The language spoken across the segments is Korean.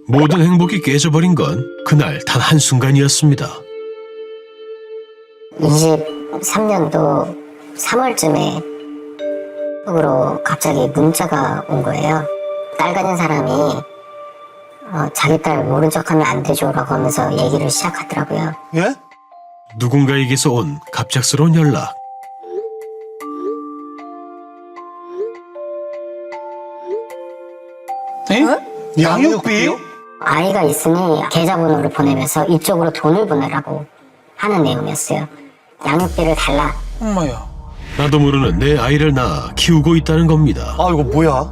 모든 행복이 깨져버린 건 그날 단 한순간이었습니다. 23년도 3월쯤에 으로 갑자기 문자가 온 거예요. 딸 가진 사람이 자기 딸 모른 척하면 안 되죠라고 하면서 얘기를 시작하더라고요. 예? 누군가에게서 온 갑작스러운 연락. 에? 양육비? 아이가 있으니 계좌번호를 보내면서 이쪽으로 돈을 보내라고 하는 내용이었어요. 양육비를 달라. 엄마야. 나도 모르는 내 아이를 낳아 키우고 있다는 겁니다. 아 이거 뭐야?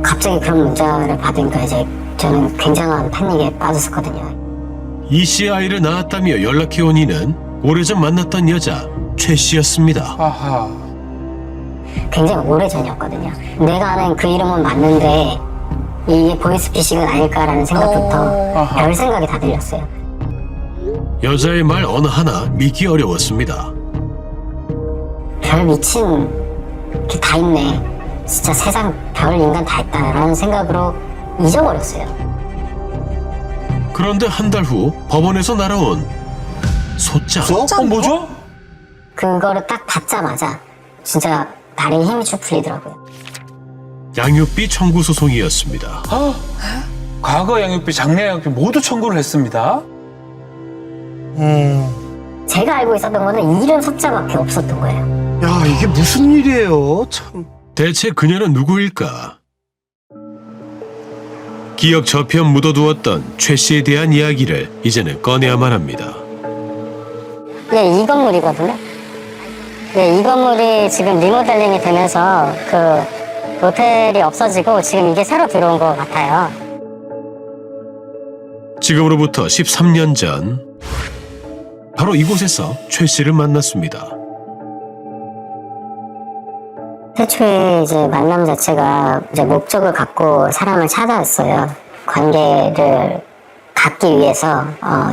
갑자기 그런 문자를 받으니까 이제 저는 굉장한 패닉에 빠졌었거든요. 이 씨의 아이를 낳았다며 연락해온 이는 오래전 만났던 여자 최 씨였습니다. 아하. 굉장히 오래전이었거든요. 내가 아는 그 이름은 맞는데 이게 보이스피싱은 아닐까라는 생각부터 별 생각이 다 들렸어요. 여자의 말 어느 하나 믿기 어려웠습니다. 별 미친 게 다 있네. 진짜 세상 별 인간 다 있다라는 생각으로 잊어버렸어요. 그런데 한 달 후 법원에서 날아온 소장. 뭐죠? 그거를 딱 받자마자 진짜 다리에 힘이 쭉 풀리더라고요. 양육비 청구 소송이었습니다. 과거 양육비, 장래 양육비 모두 청구를 했습니다. 제가 알고 있었던 거는 이름 섭자밖에 없었던 거예요. 야, 이게 무슨 일이에요? 참. 대체 그녀는 누구일까? 기억 저편 묻어두었던 최 씨에 대한 이야기를 이제는 꺼내야만 합니다. 예, 이 건물이거든요. 예, 이 건물이 지금 리모델링이 되면서 그 호텔이 없어지고 지금 이게 새로 들어온 것 같아요. 지금으로부터 13년 전 바로 이곳에서 최 씨를 만났습니다. 최초에 이제 만남 자체가 이제 목적을 갖고 사람을 찾아왔어요. 관계를 갖기 위해서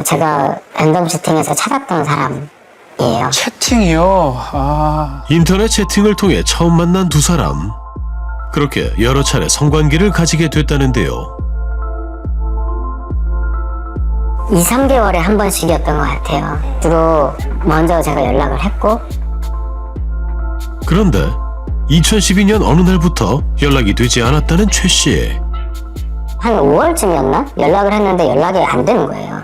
제가 랜덤 채팅에서 찾았던 사람이에요. 채팅이요? 아. 인터넷 채팅을 통해 처음 만난 두 사람. 그렇게 여러 차례 성관계를 가지게 됐다는데요. 2, 3개월에 한 번씩이었던 것 같아요. 주로 먼저 제가 연락을 했고. 그런데 2012년 어느 날부터 연락이 되지 않았다는 최 씨. 한 5월쯤이었나? 연락을 했는데 연락이 안 되는 거예요.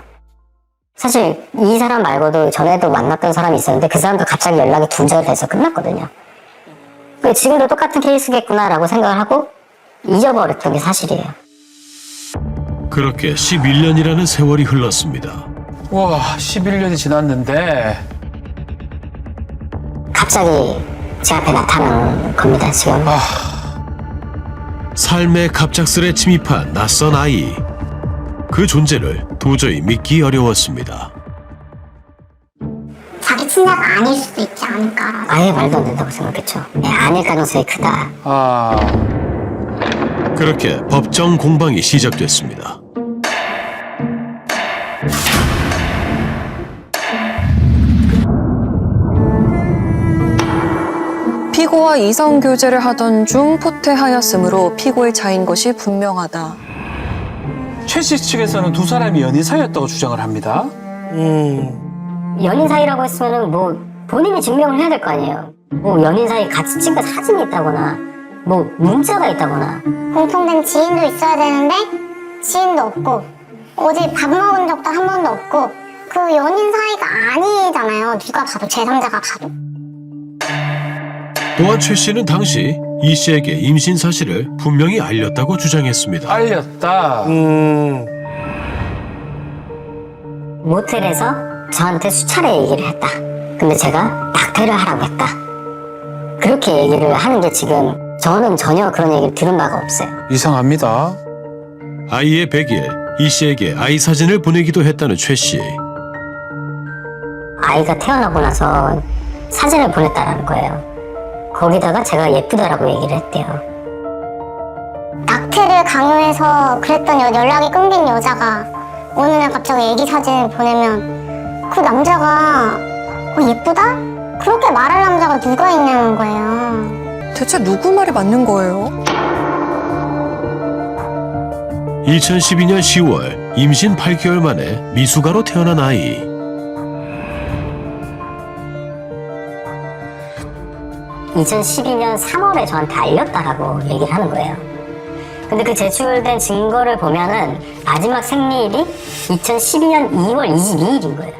사실 이 사람 말고도 전에도 만났던 사람이 있었는데 그 사람도 갑자기 연락이 두절돼서 끝났거든요. 지금도 똑같은 케이스겠구나라고 생각을 하고 잊어버렸던 게 사실이에요. 그렇게 11년이라는 세월이 흘렀습니다. 와, 11년이 지났는데. 갑자기 제 앞에 나타난 겁니다, 지금. 삶에 갑작스레 침입한 낯선 아이. 그 존재를 도저히 믿기 어려웠습니다. 자기 친자가 아닐 수도 있지 않을까. 아예 말도 안 된다고 생각했죠. 네, 아닐 가능성이 크다. 그렇게 법정 공방이 시작됐습니다. 피고와 이성 교제를 하던 중 포태하였으므로 피고의 자인 것이 분명하다. 최 씨 측에서는 두 사람이 연인 사이였다고 주장을 합니다. 연인 사이라고 했으면은 뭐 본인이 증명을 해야 될 거 아니에요. 뭐 연인 사이 같이 찍은 사진이 있다거나 뭐 문자가 있다거나. 공통된 지인도 있어야 되는데 지인도 없고 어디 밥 먹은 적도 한 번도 없고 그 연인 사이가 아니잖아요. 누가 봐도 제3자가 봐도. 또한 최 씨는 당시 이 씨에게 임신 사실을 분명히 알렸다고 주장했습니다. 알렸다. 모텔에서 저한테 수차례 얘기를 했다. 근데 제가 낙태를 하라고 했다. 그렇게 얘기를 하는 게 지금 저는 전혀 그런 얘기를 들은 바가 없어요. 이상합니다. 아이의 100일, 이 씨에게 아이 사진을 보내기도 했다는 최 씨. 아이가 태어나고 나서 사진을 보냈다라는 거예요. 거기다가 제가 예쁘다라고 얘기를 했대요. 낙태를 강요해서 그랬던 연락이 끊긴 여자가 어느 날 갑자기 애기 사진을 보내면 그 남자가 예쁘다? 그렇게 말할 남자가 누가 있냐는 거예요. 대체 누구 말이 맞는 거예요? 2012년 10월 임신 8개월 만에 미숙아로 태어난 아이. (2012년 3월에) 저한테 알렸다라고 얘기를 하는 거예요. 근데 그 제출된 증거를 보면은 마지막 생리일이 2012년 2월 22일인 거예요.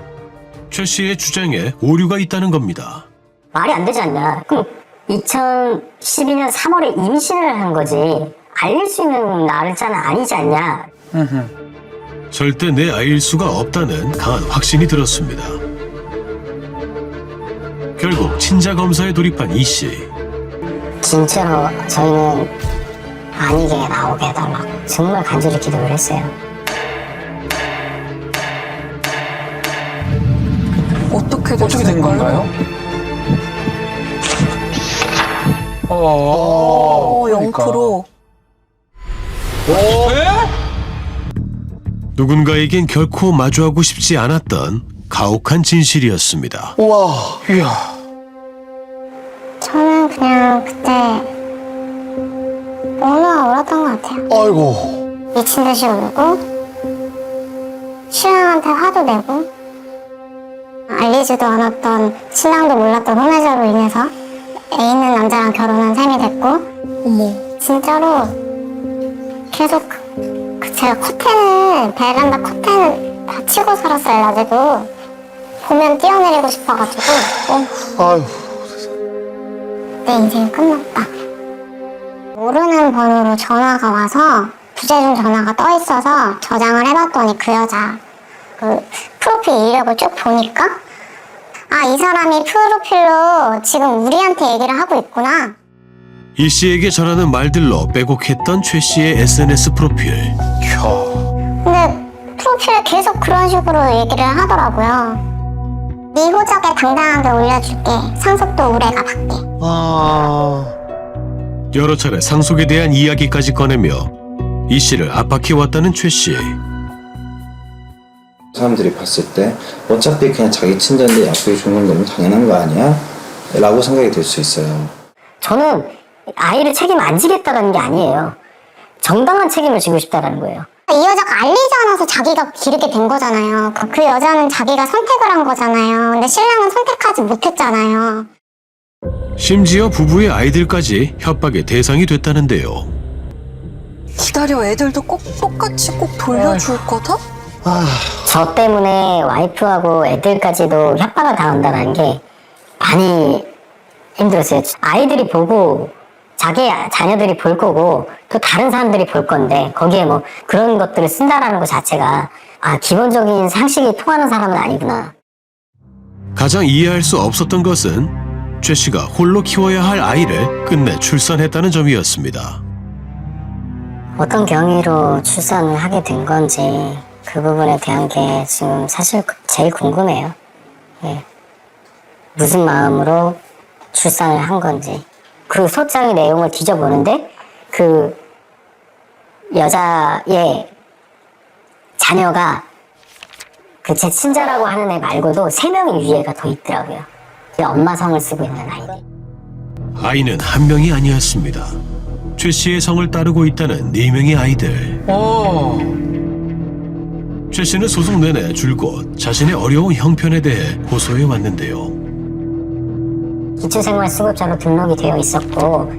최 씨의 주장에 오류가 있다는 겁니다. 말이 안 되지 않냐. 그럼 2012년 3월에 임신을 한 거지 알릴 수 있는 날짜는 아니지 않냐. 절대 내 아이일 수가 없다는 강한 확신이 들었습니다. 결국 친자 검사에 돌입한 이 씨. 진짜로 저희는 아니게 나오게 해달라고 정말 간절히 기도를 했어요. 어떻게 어떻게 된 됐을까요? 건가요? 그러니까. 0%. 누군가에겐 결코 마주하고 싶지 않았던 가혹한 진실이었습니다. 우와. 이야. 저는 그냥 그때 너무 울었던 것 같아요. 아이고. 미친 듯이 울고 신랑한테 화도 내고 알리지도 않았던 신랑도 몰랐던 혼외자로 인해서 애 있는 남자랑 결혼한 셈이 됐고 어머. 진짜로 계속 제가 커튼을 베란다 커튼을 다 치고 살았어요. 낮에도 보면 뛰어내리고 싶어가지고 아유. 내 인생이 끝났다. 모르는 번호로 전화가 와서 부재중 전화가 떠 있어서 저장을 해봤더니 그 여자 그 프로필 이력을 쭉 보니까 아, 이 사람이 프로필로 지금 우리한테 얘기를 하고 있구나. 이 씨에게 전하는 말들로 빼곡했던 최 씨의 SNS 프로필. 근데 프로필에 계속 그런 식으로 얘기를 하더라고요. 네 호적에 당당하게 올려줄게. 상속도 우레가 받게. 아. 여러 차례 상속에 대한 이야기까지 꺼내며 이 씨를 압박해왔다는 최 씨. 사람들이 봤을 때 어차피 그냥 자기 친자인데 약속이 주는 건 너무 당연한 거 아니야? 라고 생각이 들 수 있어요. 저는 아이를 책임 안 지겠다는 게 아니에요. 정당한 책임을 지고 싶다는 거예요. 이 여자가 알리지 않아서 자기가 기르게 된 거잖아요. 그 여자는 자기가 선택을 한 거잖아요. 근데 신랑은 선택하지 못했잖아요. 심지어 부부의 아이들까지 협박의 대상이 됐다는데요. 기다려, 애들도 꼭 똑같이 꼭 돌려줄 거다? 저 때문에 와이프하고 애들까지도 협박을 당한다는 게 많이 힘들었어요. 아이들이 보고 자기 자녀들이 볼 거고 또 다른 사람들이 볼 건데 거기에 뭐 그런 것들을 쓴다라는 것 자체가 아, 기본적인 상식이 통하는 사람은 아니구나. 가장 이해할 수 없었던 것은 최 씨가 홀로 키워야 할 아이를 끝내 출산했다는 점이었습니다. 어떤 경위로 출산을 하게 된 건지 그 부분에 대한 게 지금 사실 제일 궁금해요. 예. 무슨 마음으로 출산을 한 건지. 그 소장의 내용을 뒤져보는데 그 여자의 자녀가 그 제 친자라고 하는 애 말고도 3명의 위에가 더 있더라고요. 엄마 성을 쓰고 있는 아이들. 아이는 한 명이 아니었습니다. 최 씨의 성을 따르고 있다는 4명의 아이들. 최 씨는 소송 내내 줄곧 자신의 어려운 형편에 대해 호소해 왔는데요. 기초생활수급자로 등록이 되어 있었고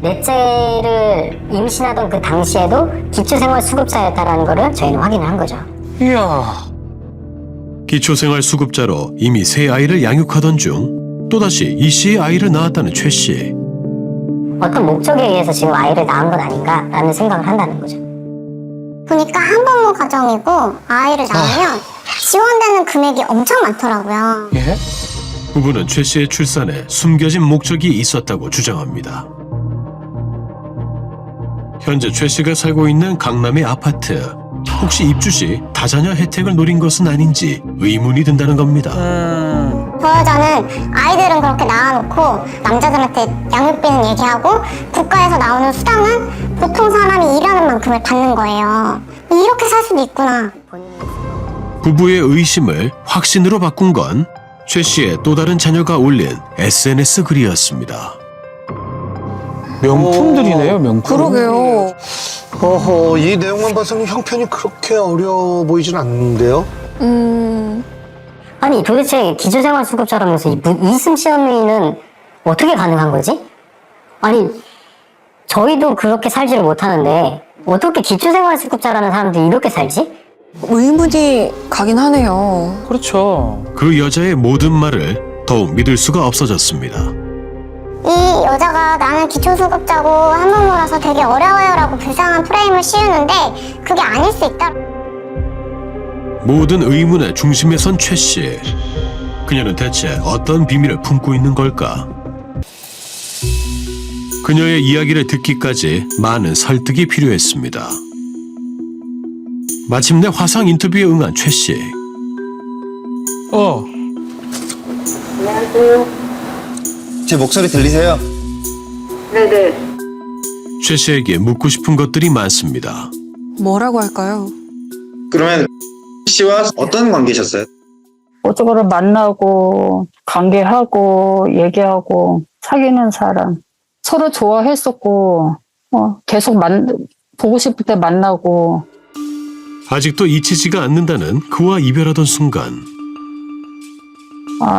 넷째를 임신하던 그 당시에도 기초생활수급자였다는 거를 저희는 확인을 한 거죠. 이야. 기초생활수급자로 이미 3아이를 양육하던 중 또다시 이 씨의 아이를 낳았다는 최 씨. 어떤 목적에 의해서 지금 아이를 낳은 건 아닌가라는 생각을 한다는 거죠. 보니까 한부모 가정이고 아이를 낳으면 지원되는 금액이 엄청 많더라고요. 예? 부부는 최 씨의 출산에 숨겨진 목적이 있었다고 주장합니다. 현재 최 씨가 살고 있는 강남의 아파트. 혹시 입주 시 다자녀 혜택을 노린 것은 아닌지 의문이 든다는 겁니다. 저 여자는 아이들은 그렇게 낳아놓고 남자들한테 양육비는 얘기하고 국가에서 나오는 수당은 보통 사람이 일하는 만큼을 받는 거예요. 이렇게 살 수도 있구나. 부부의 의심을 확신으로 바꾼 건 최 씨의 또 다른 자녀가 올린 SNS 글이었습니다. 명품들이네요, 명품. 그러게요. 어허, 이 내용만 봐서는 형편이 그렇게 어려워 보이진 않는데요? 아니 도대체 기초생활수급자라면서 이승 시어머니는 어떻게 가능한 거지? 아니 저희도 그렇게 살지를 못하는데 어떻게 기초생활수급자라는 사람들이 이렇게 살지? 의문이 가긴 하네요. 그렇죠. 그 여자의 모든 말을 더욱 믿을 수가 없어졌습니다. 이 여자가 나는 기초수급자고 한부모라서 되게 어려워요라고 불쌍한 프레임을 씌우는데 그게 아닐 수 있다. 모든 의문의 중심에 선 최 씨. 그녀는 대체 어떤 비밀을 품고 있는 걸까? 그녀의 이야기를 듣기까지 많은 설득이 필요했습니다. 마침내 화상 인터뷰에 응한 최 씨. 제 목소리 들리세요? 최 씨에게 묻고 싶은 것들이 많습니다. 뭐라고 할까요? 그러면 씨와 어떤 관계셨어요? 어쩌고를 만나고 관계하고 얘기하고 사귀는 사람 서로 좋아했었고 계속 보고 싶을 때 만나고 아직도 잊히지가 않는다는 그와 이별하던 순간.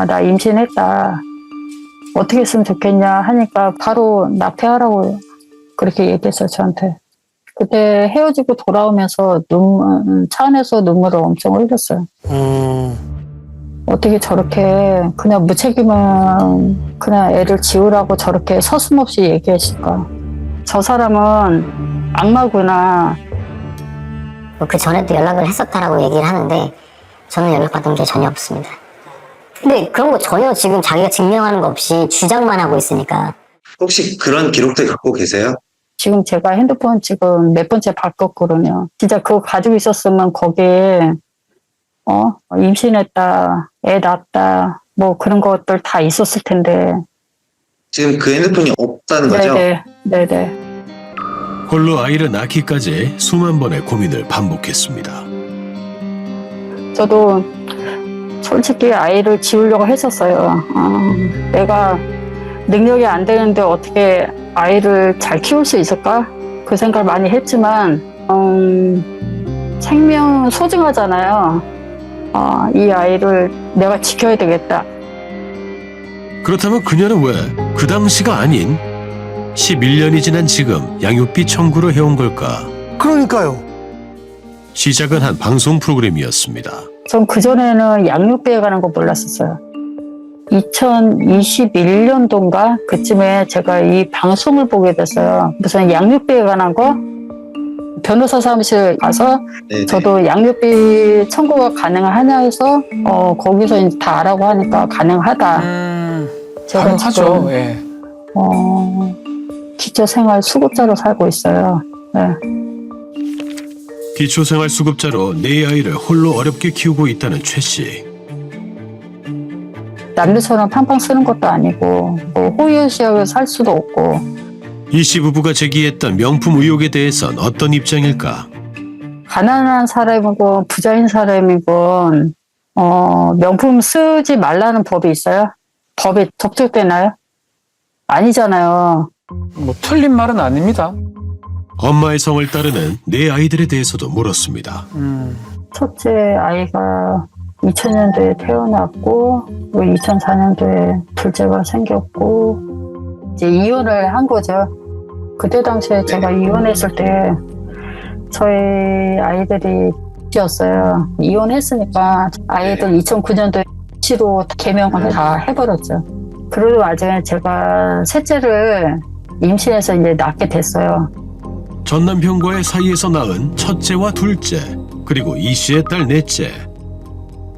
나 임신했다 어떻게 했으면 좋겠냐 하니까 바로 납태하라고 그렇게 얘기했어요 저한테. 그때 헤어지고 돌아오면서 차 안에서 눈물을 엄청 흘렸어요. 어떻게 저렇게 그냥 무책임한 그냥 애를 지우라고 저렇게 서슴없이 얘기했을까. 저 사람은 악마구나. 그 전에도 연락을 했었다라고 얘기를 하는데 저는 연락받은 게 전혀 없습니다. 근데 그런 거 전혀 지금 자기가 증명하는 거 없이 주장만 하고 있으니까. 혹시 그런 기록들 갖고 계세요? 지금 제가 핸드폰 지금 몇 번째 바꿨거든요. 진짜 그거 가지고 있었으면 거기에 임신했다, 애 낳았다, 뭐 그런 것들 다 있었을 텐데. 지금 그 핸드폰이 없다는 거죠? 네네. 홀로 아이를 낳기까지 수만 번의 고민을 반복했습니다. 저도 솔직히 아이를 지우려고 했었어요. 내가 능력이 안 되는데 어떻게 아이를 잘 키울 수 있을까? 그 생각을 많이 했지만 생명은 소중하잖아요. 이 아이를 내가 지켜야 되겠다. 그렇다면 그녀는 왜 그 당시가 아닌 11년이 지난 지금 양육비 청구를 해온 걸까? 그러니까요. 시작은 한 방송 프로그램이었습니다. 전 그전에는 양육비에 관한 거 몰랐었어요. 2021년도인가 그쯤에 제가 이 방송을 보게 됐어요. 무슨 양육비에 관한 거? 변호사 사무실 가서 네네. 저도 양육비 청구가 가능하냐 해서 거기서 이제 다 알아고 하니까 가능하다. 제가 가능하죠. 지금 예. 기초생활수급자로 살고 있어요. 네. 기초생활수급자로 네 아이를 홀로 어렵게 키우고 있다는 최 씨. 남들처럼 팡팡 쓰는 것도 아니고 뭐 호의호식하게 살 수도 없고. 이 씨 부부가 제기했던 명품 의혹에 대해선 어떤 입장일까? 가난한 사람이건 부자인 사람이건 명품 쓰지 말라는 법이 있어요? 법에 적격되나요? 아니잖아요. 뭐 틀린 말은 아닙니다. 엄마의 성을 따르는 네 아이들에 대해서도 물었습니다. 첫째 아이가 2000년도에 태어났고 2004년도에 둘째가 생겼고 이제 이혼을 한 거죠. 그때 당시에 제가 이혼했을 때 저희 아이들이 였어요. 이혼했으니까 아이들 2009년도에 시로 개명을 다 해버렸죠. 그러고 나중에 제가 셋째를 임신해서 이제 낳게 됐어요. 전 남편과의 사이에서 낳은 첫째와 둘째, 그리고 이 씨의 딸 넷째.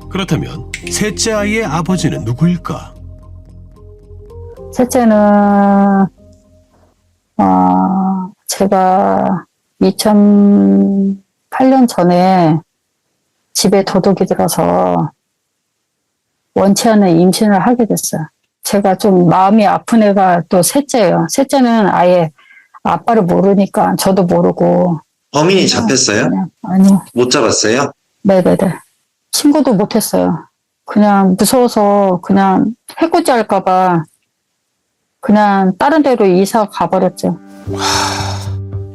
그렇다면 셋째 아이의 아버지는 누구일까? 셋째는 제가 2008년 전에 집에 도둑이 들어서 원치 않는 임신을 하게 됐어요. 제가 좀 마음이 아픈 애가 또 셋째예요. 셋째는 아예 아빠를 모르니까 저도 모르고. 범인이 잡혔어요? 아니요. 못 잡았어요? 네네네. 신고도 못했어요. 그냥 무서워서 그냥 해코지 할까봐 그냥 다른 데로 이사 가버렸죠.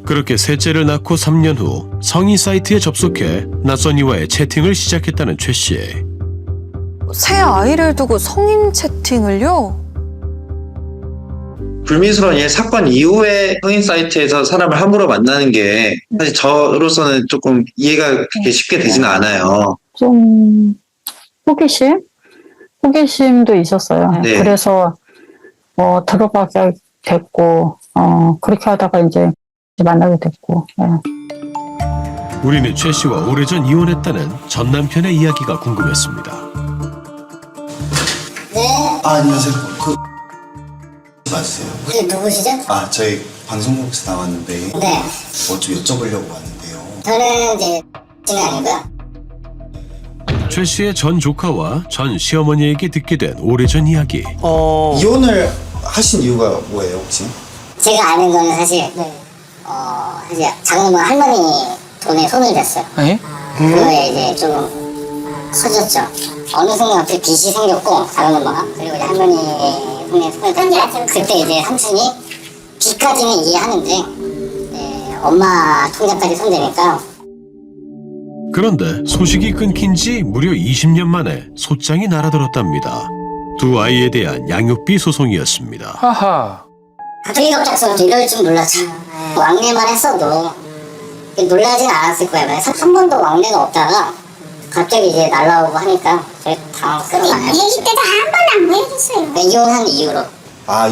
그렇게 셋째를 낳고 3년 후 성인 사이트에 접속해 낯선 이와의 채팅을 시작했다는 최 씨. 새 아이를 두고 성인 채팅을요? 불미스러운 이 사건 이후에 성인 사이트에서 사람을 함부로 만나는 게 사실 저로서는 조금 이해가 그렇게 쉽게 되지는 않아요. 좀 호기심도 있었어요. 네. 그래서 들어가게 됐고 그렇게 하다가 이제 만나게 됐고. 예. 우리는 최 씨와 오래전 이혼했다는 전 남편의 이야기가 궁금했습니다. 안녕하세요. 맞으세요? 누구시죠? 저희 방송국에서 나왔는데 네. 뭐 좀 여쭤보려고 왔는데요. 저는 이제 X는 아니고요. 최 씨의 전 조카와 전 시어머니에게 듣게 된 오래전 이야기. 이혼을 하신 이유가 뭐예요, 혹시? 제가 아는 거는 사실 사실 작은 엄마 할머니 돈에 손을 댔어요. 네? 그거에 이제 좀 커졌죠. 어느 순간 갑자기 빚이 생겼고 작은 엄마가 그리고 이제 할머니 손에 손을 댔는데 그때 이제 삼촌이 빚까지는 이해하는데 엄마 통장까지 손대니까 그런데 소식이 끊긴 지 무려 20년 만에 소장이 날아들었답니다. 두 아이에 대한 양육비 소송이었습니다. 하하. 갑자기 갑작스럽게 이럴 줄 몰랐죠. 왕래만 했어도 놀라진 않았을 거예요. 한 번도 왕래가 없다가 갑자기 이제 날라오고 하니까 저희 당황스러워요. 얘기 때도 한 번도 안 보여줬어요. 이혼한 이후로.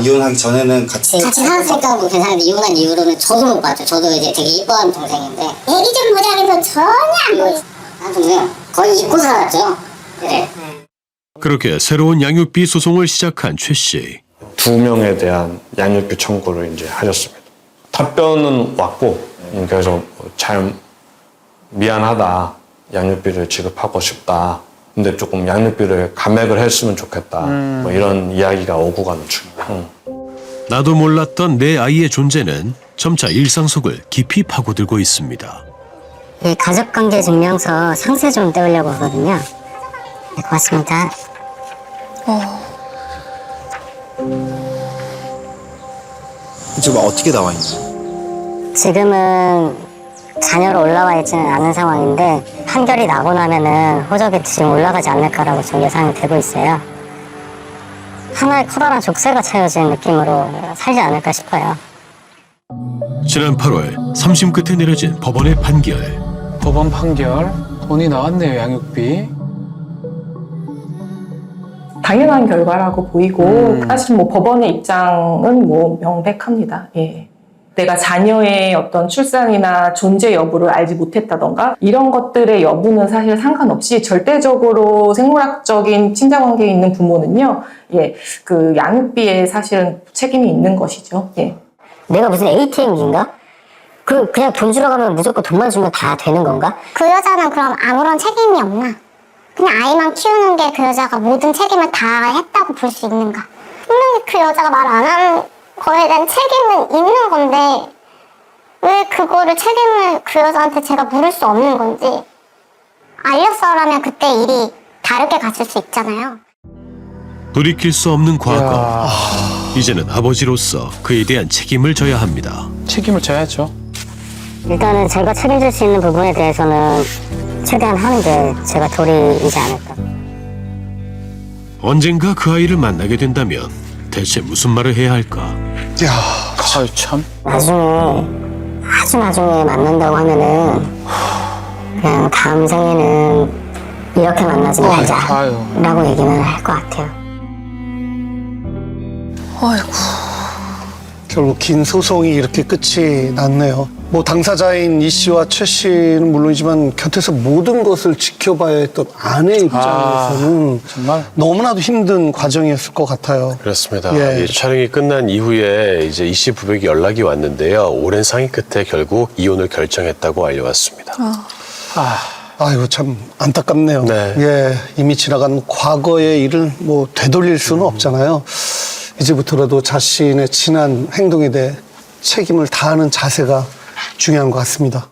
이혼하기 전에는 같이 살았으니까 뭐 괜찮은데 이혼한 이후로는 저도 못 봤죠. 저도 이제 되게 이뻐하는 동생인데 얘기 좀 보자 해서 전혀 안 보여줬어요. 한 동생 거의 잊고 살았죠. 네. 그렇게 새로운 양육비 소송을 시작한 최 씨. 2명에 대한 양육비 청구를 이제 하셨습니다. 답변은 왔고, 그래서 잘 미안하다. 양육비를 지급하고 싶다. 근데 조금 양육비를 감액을 했으면 좋겠다. 뭐 이런 이야기가 오고 가는 중. 나도 몰랐던 내 아이의 존재는 점차 일상 속을 깊이 파고들고 있습니다. 가족관계 증명서 상세 좀 떼우려고 하거든요. 네, 고맙습니다. 지금 어떻게 나와 있나요? 지금은 자녀로 올라와 있지는 않은 상황인데 판결이 나고 나면은 호적이 지금 올라가지 않을까라고 지금 예상이 되고 있어요. 하나의 커다란 족쇄가 채워진 느낌으로 살지 않을까 싶어요. 지난 8월 3심 끝에 내려진 법원의 판결. 법원 판결. 돈이 나왔네요, 양육비. 당연한 결과라고 보이고 사실 뭐 법원의 입장은 뭐 명백합니다. 예. 내가 자녀의 어떤 출산이나 존재 여부를 알지 못했다던가 이런 것들의 여부는 사실 상관없이 절대적으로 생물학적인 친자 관계에 있는 부모는요, 그 양육비에 사실은 책임이 있는 것이죠. 예. 내가 무슨 ATM기인가? 그냥 돈 주러 가면 무조건 돈만 주면 다 되는 건가? 그 여자는 그럼 아무런 책임이 없나? 그냥 아이만 키우는 게 그 여자가 모든 책임을 다 했다고 볼 수 있는가? 분명히 그 여자가 말 안 한 거에 대한 책임은 있는 건데 왜 그거를 책임을 그 여자한테 제가 물을 수 없는 건지 알렸어라면 그때 일이 다르게 갔을 수 있잖아요. 돌이킬 수 없는 과거. 이제는 아버지로서 그에 대한 책임을 져야 합니다. 책임을 져야죠. 일단은 제가 책임질 수 있는 부분에 대해서는 최대한 하는 게 제가 도리이지 않을까. 언젠가 그 아이를 만나게 된다면 대체 무슨 말을 해야 할까? 아유, 참. 나중에 아주 나중에 만난다고 하면은 그냥 다음 생에는 이렇게 만나지 말자라고 얘기는 할 것 같아요. 아이고. 결국 긴 소송이 이렇게 끝이 났네요. 뭐 당사자인 이 씨와 최 씨는 물론이지만 곁에서 모든 것을 지켜봐야 했던 아내 입장에서는 정말 너무나도 힘든 과정이었을 것 같아요. 그렇습니다. 예. 이 촬영이 끝난 이후에 이제 이 씨 부부에게 연락이 왔는데요. 오랜 상의 끝에 결국 이혼을 결정했다고 알려왔습니다. 아이고 참 안타깝네요. 네. 예, 이미 지나간 과거의 일을 뭐 되돌릴 수는 없잖아요. 이제부터라도 자신의 지난 행동에 대해 책임을 다하는 자세가 중요한 것 같습니다.